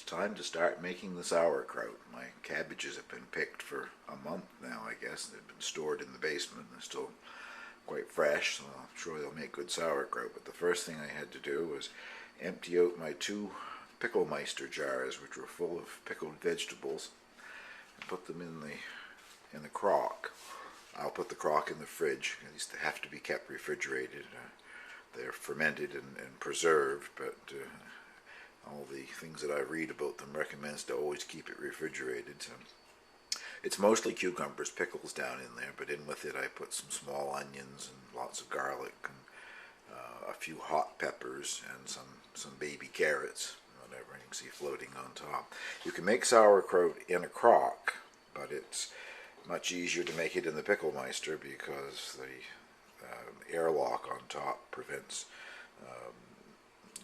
it's time to start making the sauerkraut. My cabbages have been picked for a month now, I guess. They've been stored in the basement. They're still quite fresh, so I'm sure they'll make good sauerkraut. But the first thing I had to do was empty out my 2 picklemeister jars, which were full of pickled vegetables, and put them in the crock. I'll put the crock in the fridge. These have to be kept refrigerated. They're fermented and preserved, but all the things that I read about them recommends to always keep it refrigerated. So it's mostly cucumbers, pickles down in there, but in with it I put some small onions and lots of garlic and a few hot peppers and some baby carrots, whatever you can see floating on top. You can make sauerkraut in a crock, but it's much easier to make it in the picklemeister because the airlock on top prevents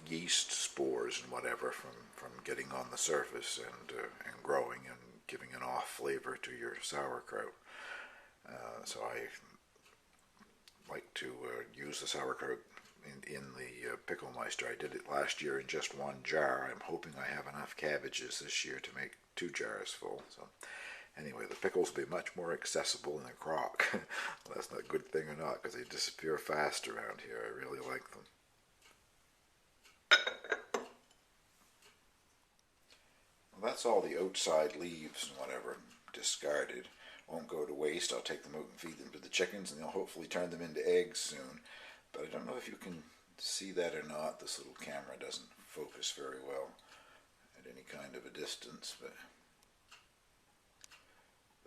yeast spores and whatever from getting on the surface and growing and giving an off flavor to your sauerkraut. So I like to use the sauerkraut in the picklemeister. I did it last year in just 1 jar. I'm hoping I have enough cabbages this year to make 2 jars full. So anyway, the pickles will be much more accessible in a crock. Well, that's not a good thing or not, because they disappear fast around here. I really like them. Well, that's all the outside leaves and whatever discarded. Won't go to waste. I'll take them out and feed them to the chickens, and they'll hopefully turn them into eggs soon. But I don't know if you can see that or not. This little camera doesn't focus very well at any kind of a distance, but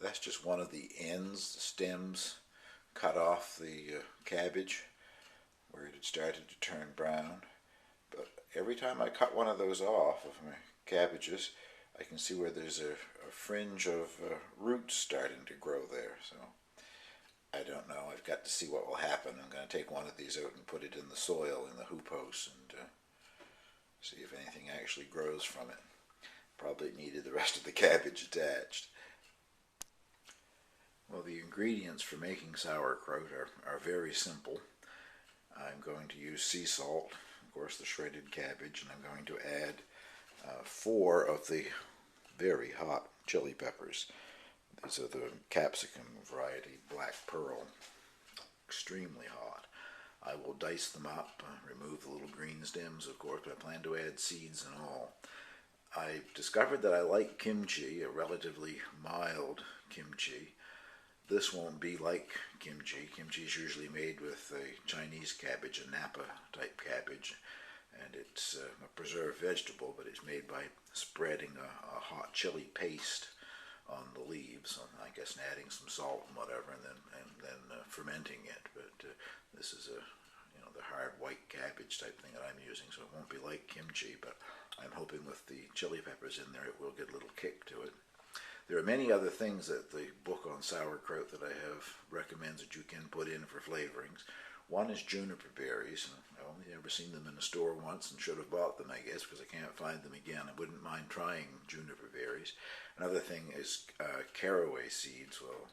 that's just one of the ends, the stems, cut off the cabbage where it had started to turn brown. But every time I cut one of those off of my cabbages, I can see where there's a fringe of roots starting to grow there. So I don't know. I've got to see what will happen. I'm going to take one of these out and put it in the soil in the hoop house and see if anything actually grows from it. Probably needed the rest of the cabbage attached. Well, the ingredients for making sauerkraut are very simple. I'm going to use sea salt, of course the shredded cabbage, and I'm going to add 4 of the very hot chili peppers. These are the capsicum variety, black pearl, extremely hot. I will dice them up, remove the little green stems of course, but I plan to add seeds and all. I discovered that I like kimchi, a relatively mild kimchi. This won't be like kimchi. Kimchi is usually made with a Chinese cabbage, a Napa type cabbage, and it's a preserved vegetable, but it's made by spreading a hot chili paste on the leaves, I guess, and adding some salt and whatever, and then fermenting it. But this is the hard white cabbage type thing that I'm using, so it won't be like kimchi, but I'm hoping with the chili peppers in there it will get a little kick to it. There are many other things that the book on sauerkraut that I have recommends that you can put in for flavorings. One is juniper berries. I've only ever seen them in a store once and should have bought them, I guess, because I can't find them again. I wouldn't mind trying juniper berries. Another thing is caraway seeds. Well,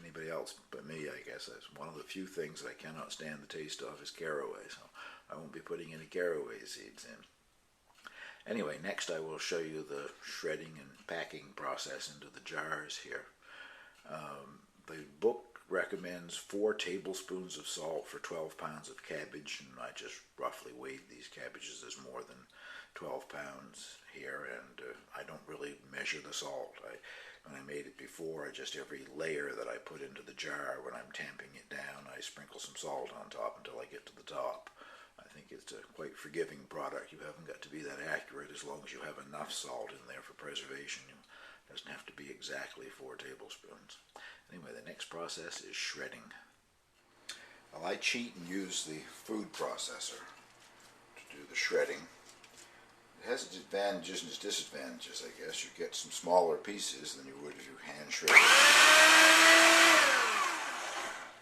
anybody else but me, I guess. That's one of the few things that I cannot stand the taste of is caraway, so I won't be putting any caraway seeds in. Anyway, next I will show you the shredding and packing process into the jars here. The book recommends 4 tablespoons of salt for 12 pounds of cabbage, and I just roughly weighed these cabbages. There's more than 12 pounds here, and I don't really measure the salt. When I made it before, every layer that I put into the jar, when I'm tamping it down, I sprinkle some salt on top until I get to the top. I think it's a quite forgiving product. You haven't got to be that accurate as long as you have enough salt in there for preservation. It doesn't have to be exactly 4 tablespoons. Anyway, the next process is shredding. Well, I cheat and use the food processor to do the shredding. It has its advantages and its disadvantages, I guess. You get some smaller pieces than you would if you hand shred it.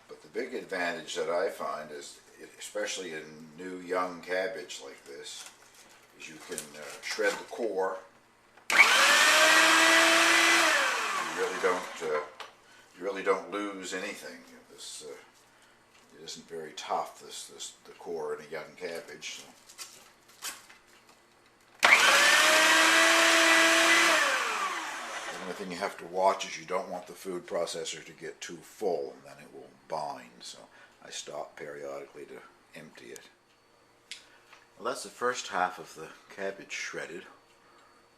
But the big advantage that I find is, especially in new young cabbage like this, is you can shred the core. You really don't lose anything. This it isn't very tough. The core in a young cabbage. So. thing you have to watch is you don't want the food processor to get too full, and then it will bind. So I stop periodically to empty it. Well, that's the first half of the cabbage shredded.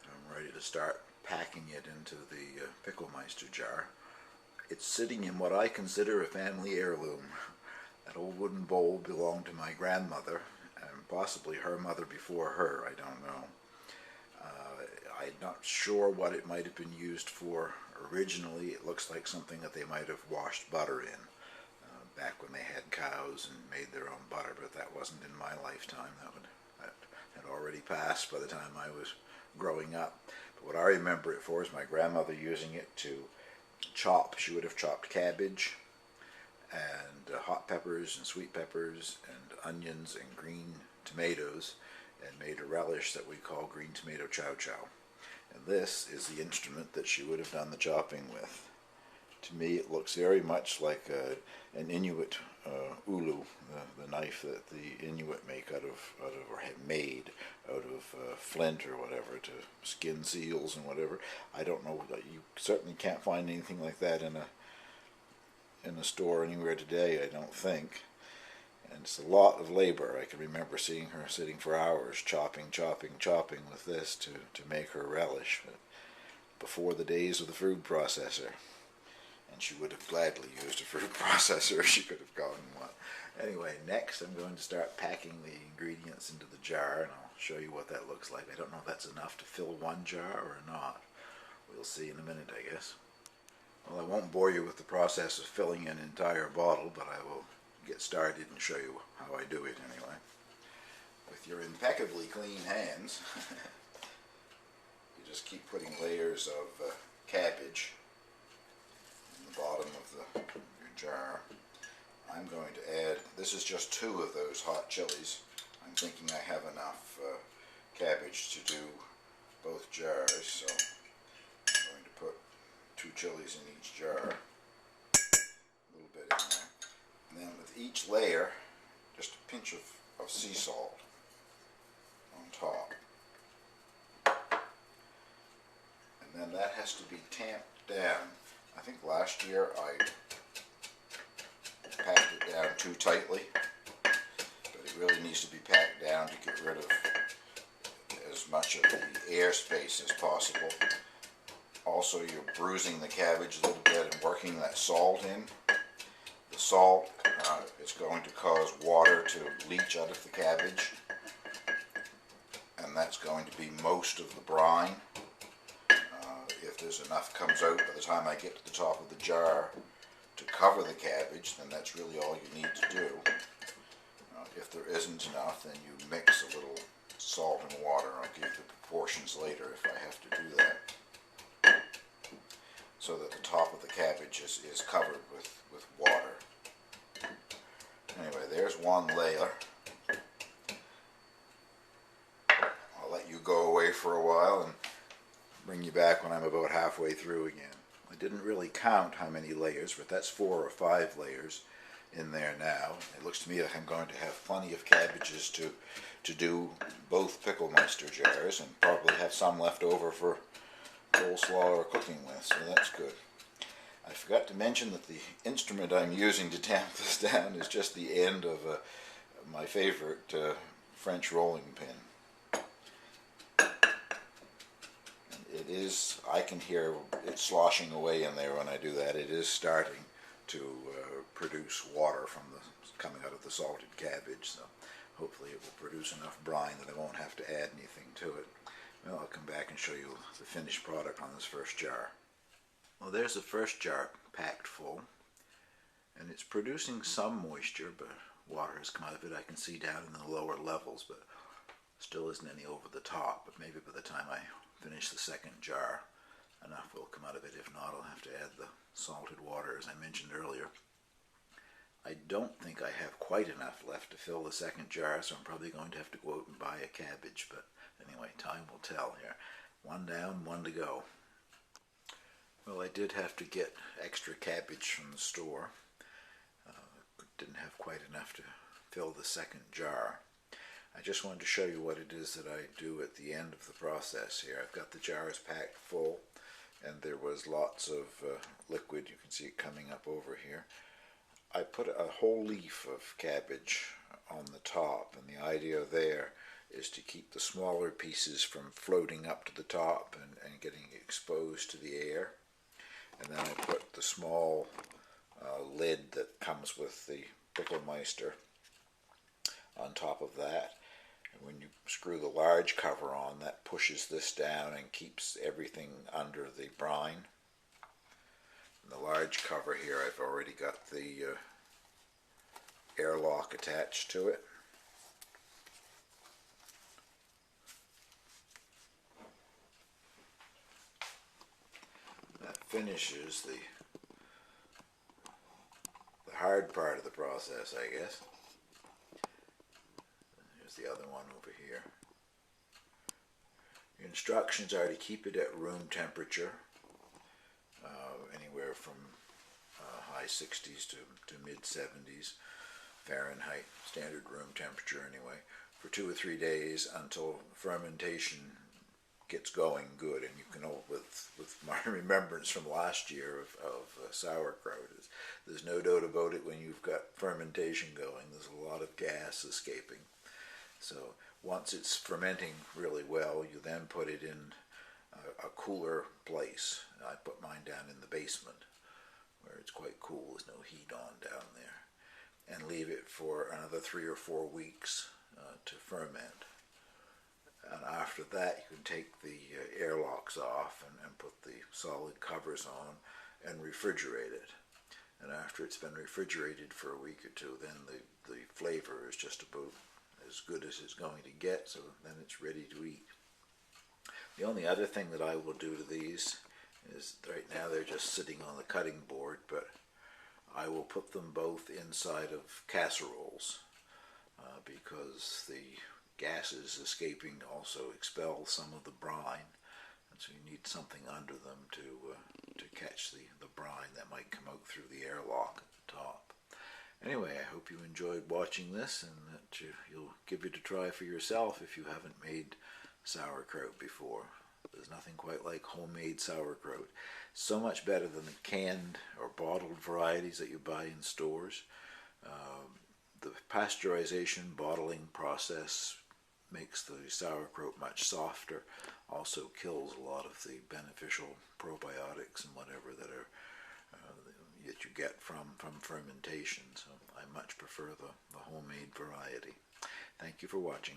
I'm ready to start packing it into the picklemeister jar. It's sitting in what I consider a family heirloom. That old wooden bowl belonged to my grandmother, and possibly her mother before her, I don't know. I'm not sure what it might have been used for originally. It looks like something that they might have washed butter in back when they had cows and made their own butter, but that wasn't in my lifetime. That had already passed by the time I was growing up. But what I remember it for is my grandmother using it to chop. She would have chopped cabbage and hot peppers and sweet peppers and onions and green tomatoes and made a relish that we call green tomato chow chow. And this is the instrument that she would have done the chopping with. To me it looks very much like an Inuit ulu, the knife that the Inuit make out of or have made out of flint or whatever to skin seals and whatever. I don't know, you certainly can't find anything like that in a store anywhere today, I don't think. And it's a lot of labor. I can remember seeing her sitting for hours chopping with this to make her relish, but before the days of the food processor. And she would have gladly used a food processor if she could have gotten one. Anyway, next I'm going to start packing the ingredients into the jar, and I'll show you what that looks like. I don't know if that's enough to fill one jar or not. We'll see in a minute, I guess. Well, I won't bore you with the process of filling an entire bottle, but I will get started and show you how I do it anyway. With your impeccably clean hands, you just keep putting layers of cabbage in the bottom of your jar. I'm going to add, this is just 2 of those hot chilies. I'm thinking I have enough cabbage to do both jars, so I'm going to put 2 chilies in each jar, a little bit in there. And then with each layer, just a pinch of sea salt on top. And then that has to be tamped down. I think last year I packed it down too tightly, but it really needs to be packed down to get rid of as much of the air space as possible. Also, you're bruising the cabbage a little bit and working that salt in. The salt is going to cause water to leach out of the cabbage, and that's going to be most of the brine. If there's enough comes out by the time I get to the top of the jar to cover the cabbage, then that's really all you need to do. If there isn't enough, then you mix a little salt and water. I'll give you the proportions later if I have to do that, so that the top of the cabbage is covered with water. Anyway, there's one layer. I'll let you go away for a while and bring you back when I'm about halfway through again. I didn't really count how many layers, but that's 4 or 5 layers in there now. It looks to me like I'm going to have plenty of cabbages to do both picklemeister jars, and probably have some left over for coleslaw or cooking with, so that's good. I forgot to mention that the instrument I'm using to tamp this down is just the end of my favorite French rolling pin. And it is, I can hear it sloshing away in there when I do that. It is starting to produce water from coming out of the salted cabbage, so hopefully it will produce enough brine that I won't have to add anything to it. Well, I'll come back and show you the finished product on this first jar. Well, there's the first jar packed full, and it's producing some moisture, but water has come out of it. I can see down in the lower levels, but still isn't any over the top. But maybe by the time I finish the second jar, enough will come out of it. If not, I'll have to add the salted water, as I mentioned earlier. I don't think I have quite enough left to fill the second jar, so I'm probably going to have to go out and buy a cabbage. But anyway, time will tell here. 1 down, 1 to go. Well, I did have to get extra cabbage from the store. Didn't have quite enough to fill the second jar. I just wanted to show you what it is that I do at the end of the process here. I've got the jars packed full. and there was lots of liquid. You can see it coming up over here. I put a whole leaf of cabbage on the top, and the idea there is to keep the smaller pieces from floating up to the top and getting exposed to the air. And then I put the small lid that comes with the picklemeister on top of that. And when you screw the large cover on, that pushes this down and keeps everything under the brine. And the large cover here, I've already got the airlock attached to it. That finishes the hard part of the process, I guess. Here's the other one over here. The instructions are to keep it at room temperature, anywhere from high 60s to mid 70s Fahrenheit, standard room temperature anyway, for 2 or 3 days until fermentation gets going good. And you can, with my remembrance from last year of sauerkraut, there's no doubt about it, when you've got fermentation going, there's a lot of gas escaping. So once it's fermenting really well, you then put it in a cooler place. I put mine down in the basement where it's quite cool, there's no heat on down there, and leave it for another 3 or 4 weeks to ferment. And after that, you can take the airlocks off and put the solid covers on and refrigerate it. And after it's been refrigerated for a week or two, then the flavor is just about as good as it's going to get, so then it's ready to eat. The only other thing that I will do to these is, right now they're just sitting on the cutting board, but I will put them both inside of casseroles because the gases escaping also expel some of the brine, and so you need something under them to catch the brine that might come out through the airlock at the top. Anyway, I hope you enjoyed watching this, and that you'll give it a try for yourself if you haven't made sauerkraut before. There's nothing quite like homemade sauerkraut. So much better than the canned or bottled varieties that you buy in stores. The pasteurization bottling process makes the sauerkraut much softer, also kills a lot of the beneficial probiotics and whatever that you get from fermentation. So I much prefer the homemade variety. Thank you for watching.